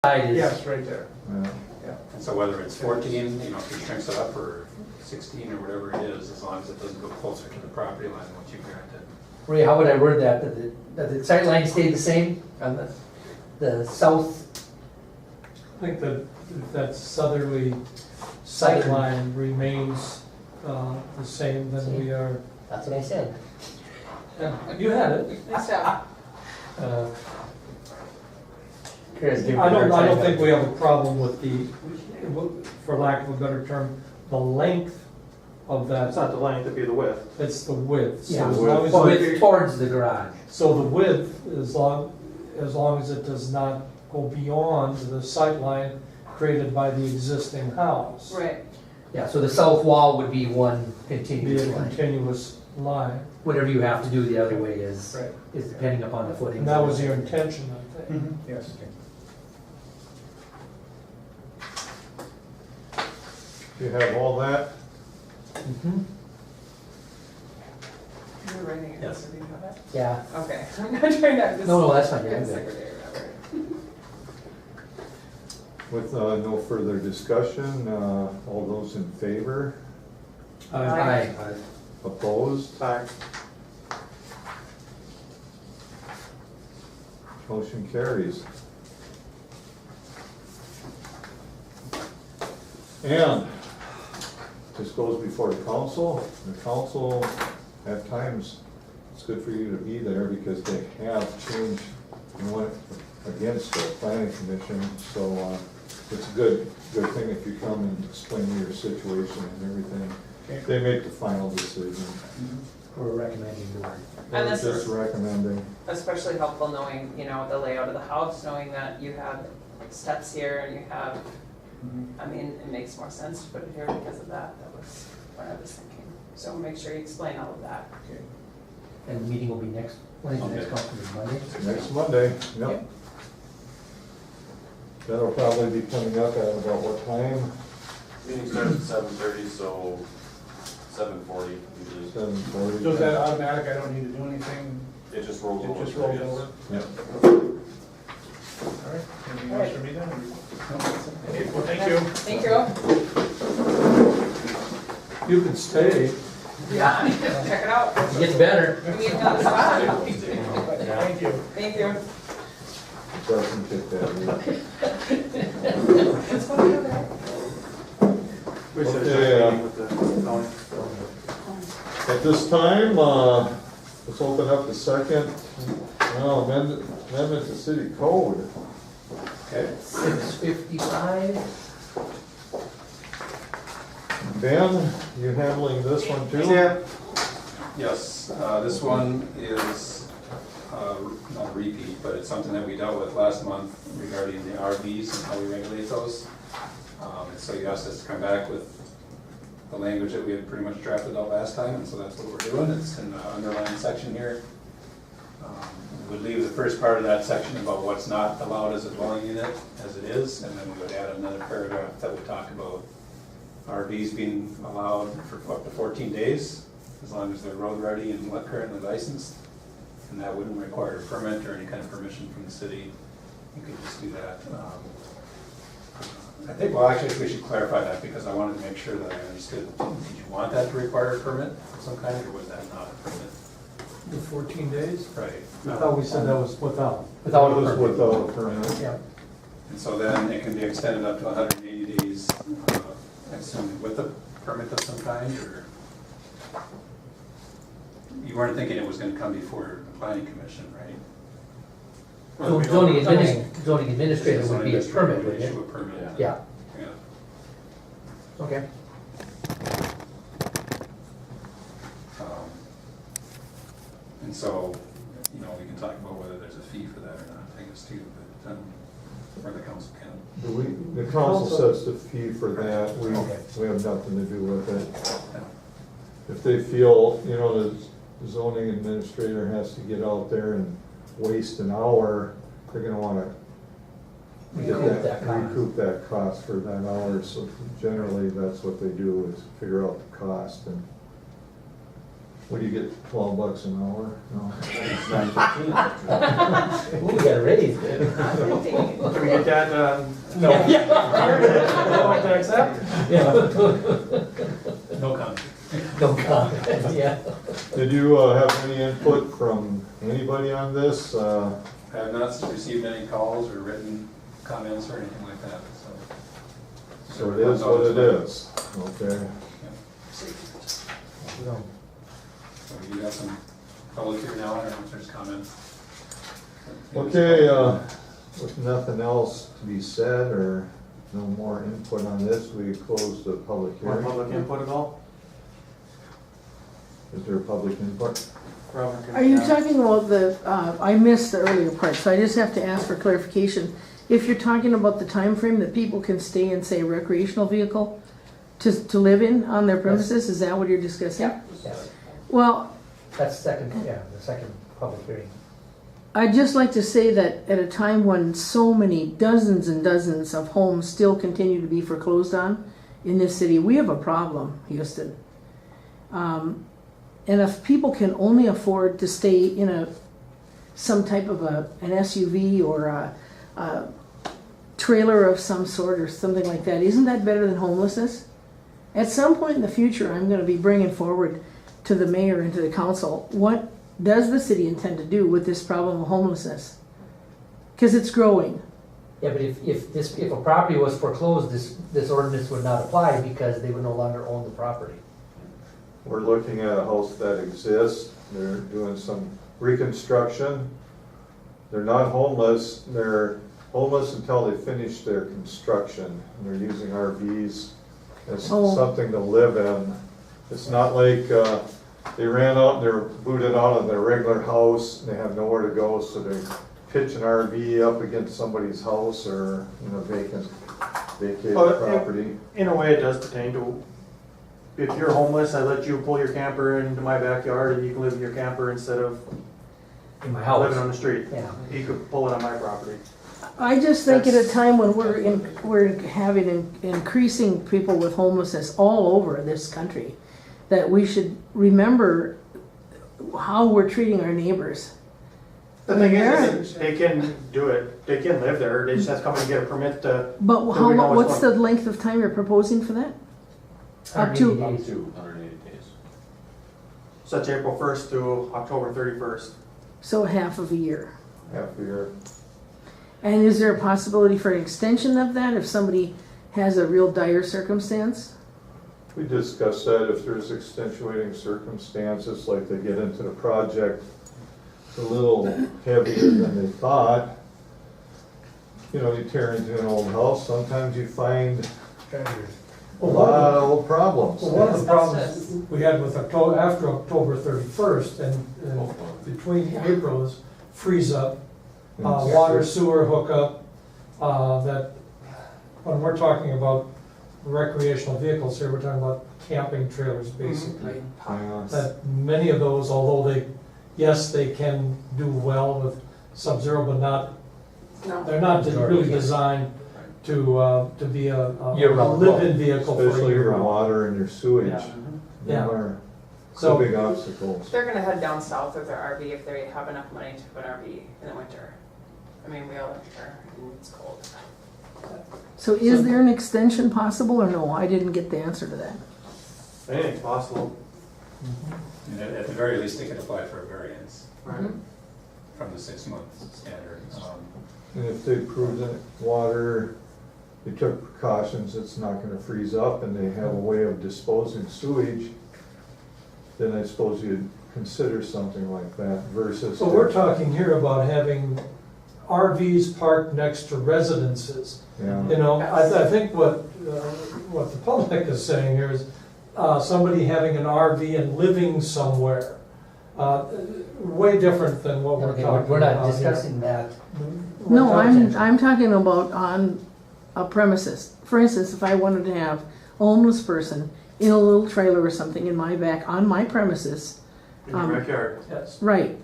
Side is, Yes, right there. Yeah. Yeah. And so whether it's 14, you know, if he shrinks it up, or 16 or whatever it is, as long as it doesn't go closer to the property line than what you granted. Ray, how would I word that? That the sight line stay the same on the south? I think that if that southerly sight line remains the same, then we are, That's what I said. you had it. Chris, give me I a hard don't time. think we have a problem with the, for lack of a better term, the length of that. It's not the length, it'd be the width. It's the width. So Yeah, as long as width towards the garage. So the width, as long as it does not go beyond the sight line created by the existing house. Right. Yeah, so the south wall would be one Be continuous a line. continuous line. Whatever you have to do the other way is Right. depending upon the footing. And that was your intention, I think. Yes. You have all that? Mhm. You're writing it, Yes. so do you have it? Yeah. Okay, I'm not trying to. No, that's fine, you're Get good. secretary, whatever. With no further discussion, all those in favor? Aye. Opposed? Aye. Motion carries. And this goes before the council. The council, at times, it's good for you to be there because they have changed and went against the planning commission. So it's a good thing if you come and explain your situation and everything. They make the final decision. We're recommending the word. And this Just is recommending. especially helpful knowing, you know, the layout of the house, knowing that you have steps here and you have, I mean, it makes more sense to put it here because of that. That was what I was thinking. So make sure you explain all of that. And the meeting will be next, when is the next council meeting, Monday? Next Monday, yep. That'll probably be coming up at about what time? Meeting starts at 7:30, so 7:40 usually. 7:40. So is that automatic, I don't need to do anything, It just rolls over. it just rolls yes. over? Yep. All right, anything else for me then? Okay, well, thank you. Thank you. You could stay. Yeah, check it out. It gets better. We need another spot. Thank you. Thank you. Doesn't get that. What's going on over there? We should Okay, have with the county. At this time, let's open up the second amendment to city code. Okay. 6:55. Ben, you handling this one too? Yeah. Yes, this one is not a repeat, but it's something that we dealt with last month regarding the RVs and how we regulate those. And so you asked us to come back with the language that we had pretty much drafted out last time, and so that's what we're doing. It's in the underlying section here. We would leave the first part of that section about what's not allowed as a dwelling unit as it is, and then we would add another paragraph that would talk about RVs being allowed for up to 14 days, as long as they're road ready and currently licensed. And that wouldn't require a permit or any kind of permission from the city. You could just do that. I think, well, actually, we should clarify that because I wanted to make sure that I understood. Did you want that to require a permit of some kind, or was that not a permit? The 14 days? Right. I thought we said that was without. Without a That was permit. without a permit. Yeah. And so then it can be extended up to 180 days, I assume with a permit of some kind, or? You weren't thinking it was gonna come before the planning commission, right? So zoning administrator would be a permit, wouldn't Issue it? a permit. Yeah, Yeah. okay. And so, you know, we can talk about whether there's a fee for that or not, I guess, too, but, or the council can. The council sets the fee for that. Okay. We have nothing to do with it. If they feel, you know, the zoning administrator has to get out there and waste an hour, they're gonna wanna recoup that cost for that hour. So generally, that's what they do, is figure out the cost and What do you get, $12 an hour? No. It's 9:15. Ooh, we got a raise. Can we get that, No. Want to accept? No comment. No comment, yeah. Did you have any input from anybody on this? I have not received any calls or written comments or anything like that, so. So it is what it is, okay? So you got some public here now, I don't know if there's comments. Okay, with nothing else to be said or no more input on this, we close the public more hearing. public input at all? Is there public input? Robin, can Are you yeah. talking about the, I missed the earlier part, so I just have to ask for clarification. If you're talking about the time frame that people can stay in, say, a recreational vehicle to live in on their premises, is that what you're discussing? Yeah, Well, that's the second public hearing. I'd just like to say that at a time when so many dozens and dozens of homes still continue to be foreclosed on in this city, we have a problem, Houston. And if people can only afford to stay in some type of an SUV or a trailer of some sort or something like that, isn't that better than homelessness? At some point in the future, I'm going to be bringing forward to the mayor and to the council, what does the city intend to do with this problem of homelessness? Because it's growing. Yeah, but if a property was foreclosed, this ordinance would not apply because they would no longer own the property. We're looking at a house that exists, they're doing some reconstruction. They're not homeless, they're homeless until they finish their construction. They're using RVs as Oh. something to live in. It's not like they ran out and they're booted out of their regular house, and they have nowhere to go, so they pitch an RV up against somebody's house or in a vacated Well, property. In a way, it does pertain to, if you're homeless, I let you pull your camper into my backyard and you can live in your camper instead of In my living on house. the street. Yeah. You could pull it on my property. I just think at a time when we're having increasing people with homelessness all over this country, that we should remember how we're treating our neighbors. The thing Yeah. is, they can do it, they can live there, they just have to come and get a permit to, But So we know what's what's the length of time you're proposing for that? Up 180 to, Up days. to 180 days. such April 1st to October 31st. so half of a year. Half a year. And is there a possibility for an extension of that if somebody has a real dire circumstance? We discussed that if there's extenuating circumstances, like they get into the project a little heavier than they thought. You know, you tear into an old house, sometimes you find a lot of old problems. Well, one of the problems we had with after October 31st and between April is freeze up, water sewer hookup, that when we're talking about recreational vehicles here, we're talking about camping trailers basically. Yeah. That many of those, although they can do well with Sub-Zero, but they're not really designed to be a Year-round. live-in vehicle for a Especially your year. water and your sewage. Yeah. Them are So- big obstacles. They're gonna head down south with their RV if they have enough money to put an RV in the winter. I mean, we all live here and it's cold. So is there an extension possible or no? I didn't get the answer to that. Anything's possible. And at the very least, they could apply for a variance Right. from the 6-month standard. And if they prove that water, they took precautions, it's not gonna freeze up, and they have a way of disposing sewage, then I suppose you'd consider something like that versus. So we're talking here about having RVs parked next to residences. Yeah. You know, I think what the public is saying here is somebody having an RV and living somewhere. Way different than what we're Okay, talking we're about not here. discussing that. No, Extension. I'm talking about on a premises. For instance, if I wanted to have a homeless person in a little trailer or something on my premises, In your backyard. Yes. right.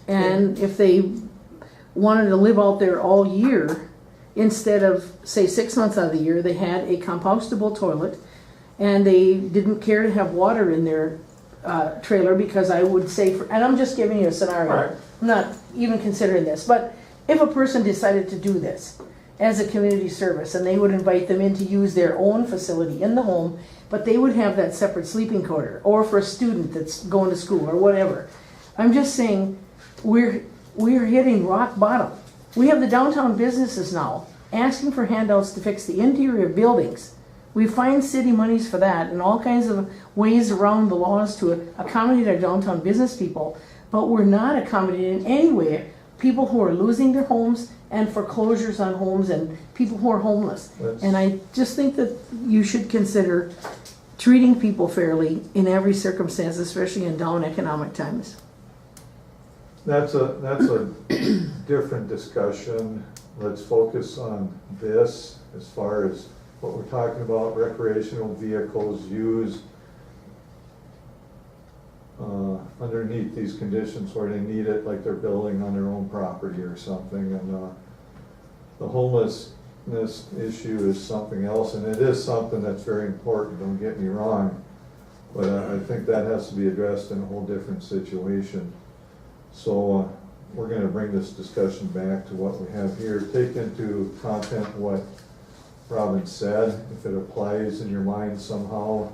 And if they wanted to live out there all year, instead of, say, 6 months out of the year, they had a compostable toilet, and they didn't care to have water in their trailer, because I would say, and I'm just giving you a scenario. Right. I'm not even considering this, but if a person decided to do this as a community service, and they would invite them in to use their own facility in the home, but they would have that separate sleeping quarter, or for a student that's going to school or whatever. I'm just saying, we're hitting rock bottom. We have the downtown businesses now asking for handouts to fix the interior buildings. We find city monies for that and all kinds of ways around the laws to accommodate our downtown business people, but we're not accommodating in any way people who are losing their homes and foreclosures on homes and people who are homeless. And I just think that you should consider treating people fairly in every circumstance, especially in down economic times. That's a different discussion. Let's focus on this as far as what we're talking about, recreational vehicles used underneath these conditions where they need it, like they're building on their own property or something. And the homelessness issue is something else, and it is something that's very important, don't get me wrong. But I think that has to be addressed in a whole different situation. So we're gonna bring this discussion back to what we have here. Take into content what Robin said. If it applies in your mind somehow,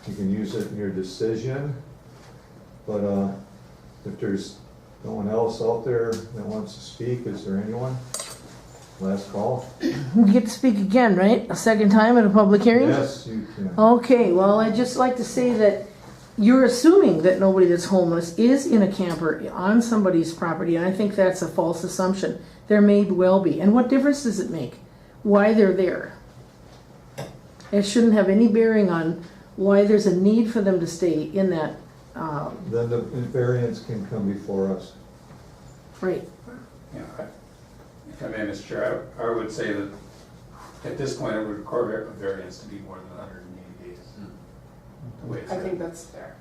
you can use it in your decision. But if there's no one else out there that wants to speak, is there anyone? Last call? You get to speak again, right? A second time at a public hearing? Yes, you can. Okay, well, I'd just like to say that you're assuming that nobody that's homeless is in a camper on somebody's property, and I think that's a false assumption. There may well be. And what difference does it make why they're there? It shouldn't have any bearing on why there's a need for them to stay in that. Then the variance can come before us. Right. Yeah, if I may, Mr. Chair, I would say that at this point, it would require a variance to be more than 180 days. The way it's I written. think that's fair.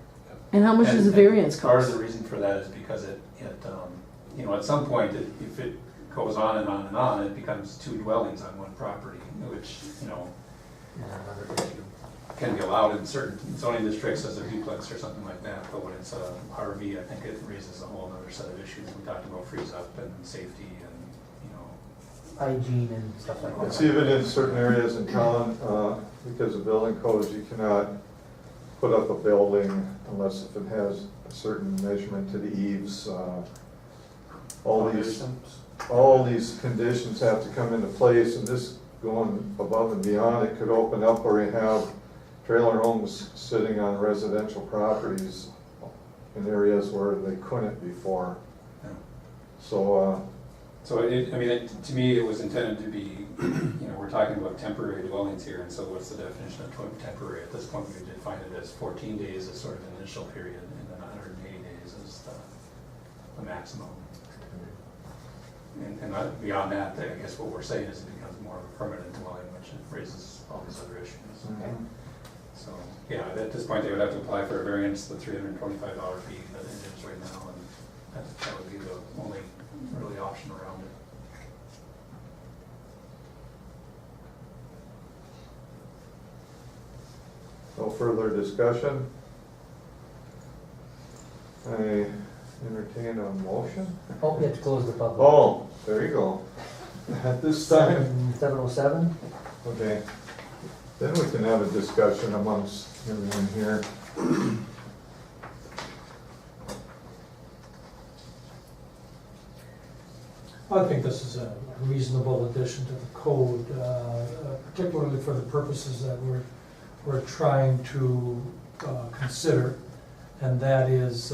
And how much does the variance Part of cost? the reason for that is because you know, at some point, if it goes on and on and on, it becomes two dwellings on one property, which, you know, can be allowed in certain zoning districts as a duplex or something like that, but when it's a RV, I think it raises a whole other set of issues. We talked about freeze up and safety and, you know. Hygiene and stuff like that. It's even in certain areas in town, because of building codes, you cannot put up a building unless if it has a certain measurement to the eaves. All these conditions have to come into place, and this going above and beyond, it could open up where you have trailer homes sitting on residential properties in areas where they couldn't before. Yeah. So, to me, it was intended to be, you know, we're talking about temporary dwellings here, and so what's the definition of temporary? At this point, we define it as 14 days as sort of an initial period, and then 180 days is the maximum. And beyond that, I guess what we're saying is it becomes more of a permanent dwelling, which raises all these other issues. Okay. So, yeah, at this point, they would have to apply for a variance, the $325 fee that it is right now, and that would be the only really option around it. no further discussion. I entertain a motion. Oh, we have to close the public. Oh, there you go. At this time, 7:07? okay, then we can have a discussion amongst everyone here. I think this is a reasonable addition to the code, particularly for the purposes that we're trying to consider, and that is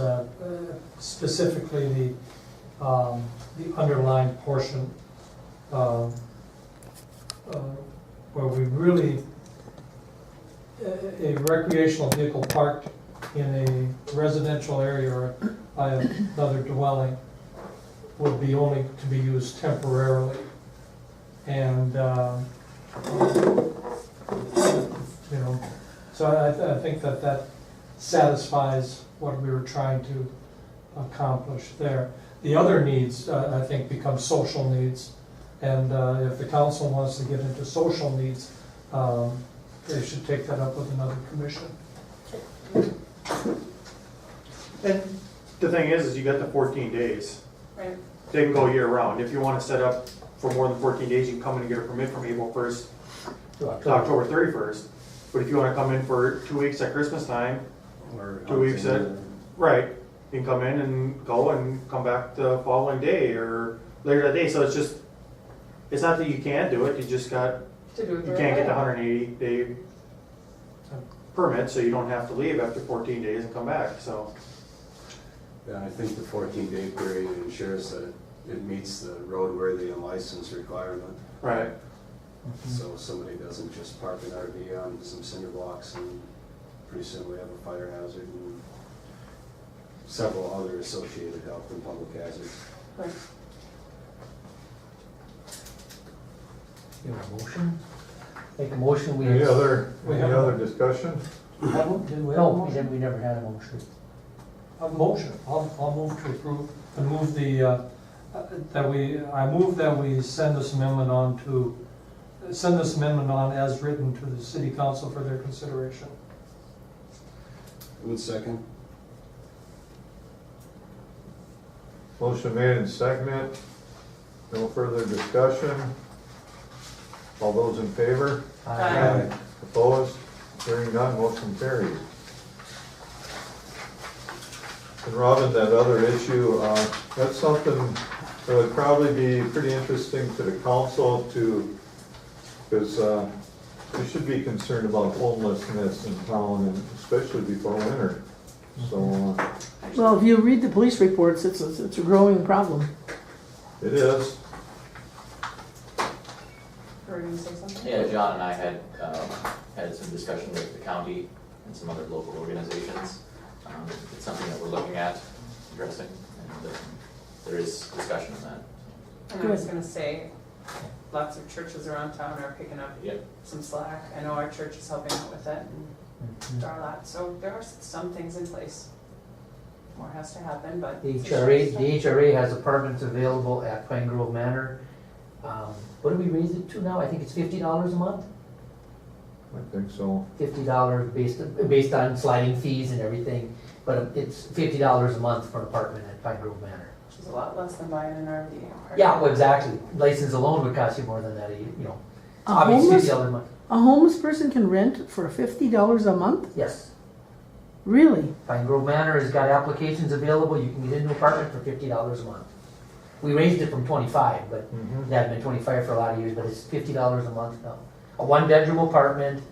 specifically the underlying portion where we really, a recreational vehicle parked in a residential area or by another dwelling would be only to be used temporarily. And, you know, so I think that satisfies what we were trying to accomplish there. The other needs, I think, become social needs. And if the council wants to get into social needs, they should take that up with another commission. And the thing is you got the 14 days. Right. They can go year round. If you wanna set up for more than 14 days, you can come in and get a permit from April 1st to October 31st. But if you wanna come in for 2 weeks at Christmas time, Or 2 weeks at, right, you can come in and go and come back the following day or later that day. So it's just, it's not that you can't do it, you just got, To do it you the can't right get the way. 180-day permit, so you don't have to leave after 14 days and come back, so. Yeah, I think the 14-day period ensures that it meets the roadworthy and license requirement. Right. So somebody doesn't just park an RV on some cinder blocks and pretty soon we have a fire hazard and several other associated health and public hazards. Right. You have a motion? Make a motion, we. Any other discussion? Didn't we have a No, motion? we never had a motion. A motion, I'll move to approve, and move the, I move that we send this amendment on as written to the city council for their consideration. One second. Motion made and seconded. No further discussion. All those in favor? Aye. Opposed? Hearing none, motion carried. And Robin, that other issue, that's something that would probably be pretty interesting to the council to, because we should be concerned about homelessness in town, and especially before winter. So, Well, if you read the police reports, it's a growing problem. it is. Were you gonna say something? Yeah, John and I had, had some discussion with the county and some other local organizations. It's something that we're looking at addressing, and there is discussion on that. And I was gonna say, lots of churches around town are picking up Yep. some slack. I know our church is helping out with it and Darlat, so there are some things in place. More has to happen, but. The HRA has apartments available at Pine Grove Manor. What do we raise it to now? I think it's $50 a month? I think so. $50 based on sliding fees and everything, but it's $50 a month for an apartment at Pine Grove Manor. Which is a lot less than buying an RV. apartment. Yeah, well, exactly. License alone would cost you more than that, you know. A Obviously, homeless- $50 a month. A homeless person can rent for $50 a month? Yes. Really? Pine Grove Manor has got applications available. You can get into an apartment for $50 a month. We raised it from 25, but it hadn't been 25 for a lot of years, but it's $50 a month now. A one-bedroom apartment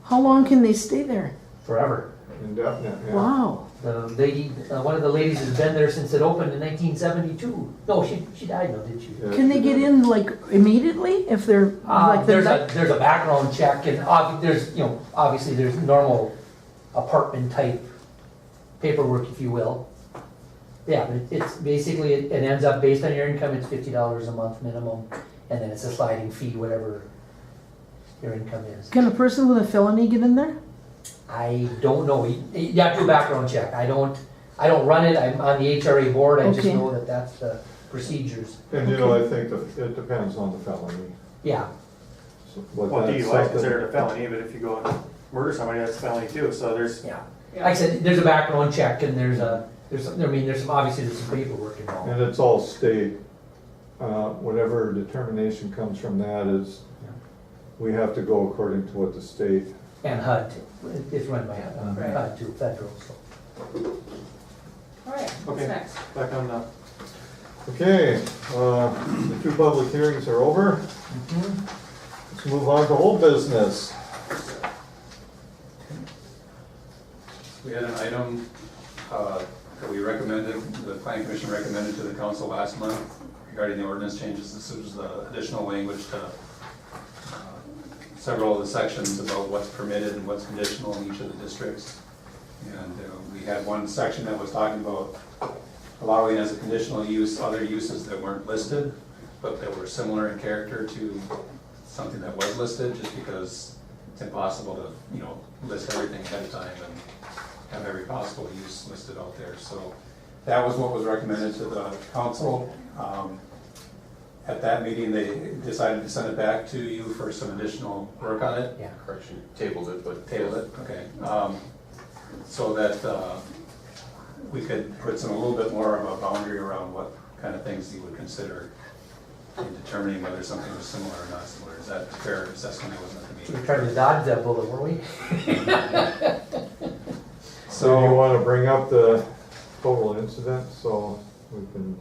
How long can they stay there? forever. Indefinite, yeah. Wow. The lady, one of the ladies has been there since it opened in 1972. No, she died though, didn't she? Yeah, Can they get in like immediately if they're like There's they're a background check and obviously there's normal apartment type paperwork, if you will. Yeah, but it's basically, it ends up based on your income, it's $50 a month minimum, and then it's a sliding fee, whatever your income is. Can a person with a felony get in there? I don't know, you have to do a background check, I don't run it, I'm on the HRA board, I just Okay. know that that's the procedures. And you know, I think it depends on the felony. Yeah, So, but Well, that's DUI is something- considered a felony, but if you go and murder somebody, that's a felony too, so there's, yeah. Yeah. Like I said, there's a background check and there's obviously there's some paperwork involved. And it's all state, whatever determination comes from that is, we have to go according to what the state. And HUD, it's run by Right. HUD too, federal, so. All right, what's Okay. next? back on the, Okay, the two public hearings are over. Let's move on to old business. We had an item that we recommended, the planning commission recommended to the council last month regarding the ordinance changes. This was the additional language to several of the sections about what's permitted and what's conditional in each of the districts. And we had one section that was talking about allowing as a conditional use other uses that weren't listed, but that were similar in character to something that was listed, just because it's impossible to, list everything ahead of time and have every possible use listed out there. So that was what was recommended to the council. At that meeting, they decided to send it back to you for some additional work on it. Yeah. Correction, tabled it, but. Tabled it, okay. So that we could put some, a little bit more of a boundary around what kind of things you would consider in determining whether something was similar or not similar. Is that a fair assessment? I wasn't at the We meeting. were trying to dodge that bullet, weren't we? So you So, wanna bring up the total incident, so we can,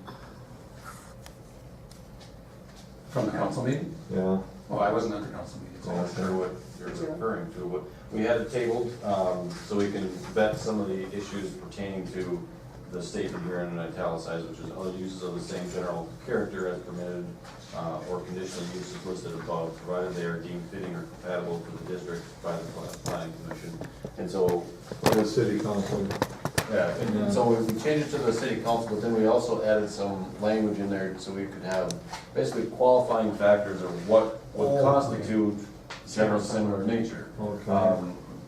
from the council meeting? yeah. Oh, I wasn't at the council meeting. so I'm not sure what you're referring to, but we had it tabled, so we can vet some of the issues pertaining to the statement here in italicized, which is other uses of the same general character as permitted, or conditional uses listed above, provided they are deemed fitting or compatible to the district by the planning commission. And so, The city council. yeah, and so we changed it to the city council, but then we also added some language in there so we could have basically qualifying factors of what would constitute general similar nature. Okay.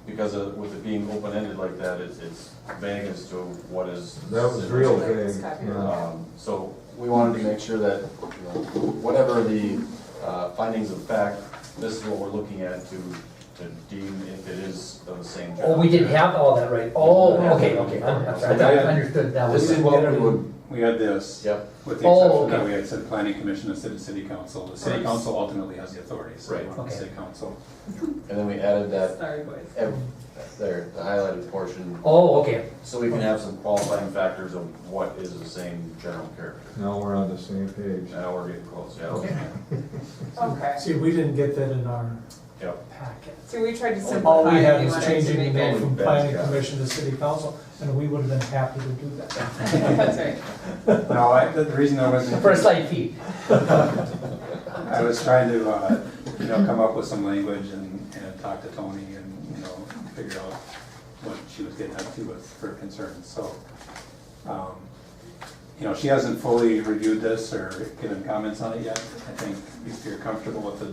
Because with it being open-ended like that, it's vague as to what is. That was real Like it's vague, copyright. yeah. So we wanted to make sure that, whatever the findings of fact, this is what we're looking at to deem if it is of the same. Oh, we didn't have all that right. Oh, okay, okay, I'm sorry, I thought I understood that This was. is what we would, We had this, yep, with the Oh, exception that okay. we had said planning commission instead of city council. The city Right. council ultimately has the authority, so Right. we want the Okay. city council. and then we added that, Sorry, boys. there, the highlighted portion, Oh, okay, so we can have some qualifying factors of what is the same general character. Now we're on the same page. Now we're getting close, yeah. okay. Okay, See, we didn't get that in our Yep. packet. so we tried to All simplify we it, had we was wanted to changing the make name it. from Bad planning job. commission to city council, and we would have been happy to do that. That's right. No, the reason I wasn't. For a slight fee. I was trying to, come up with some language and talk to Tony and, figure out what she was getting up to with her concerns, so. She hasn't fully reviewed this or given comments on it yet. I think if you're comfortable with the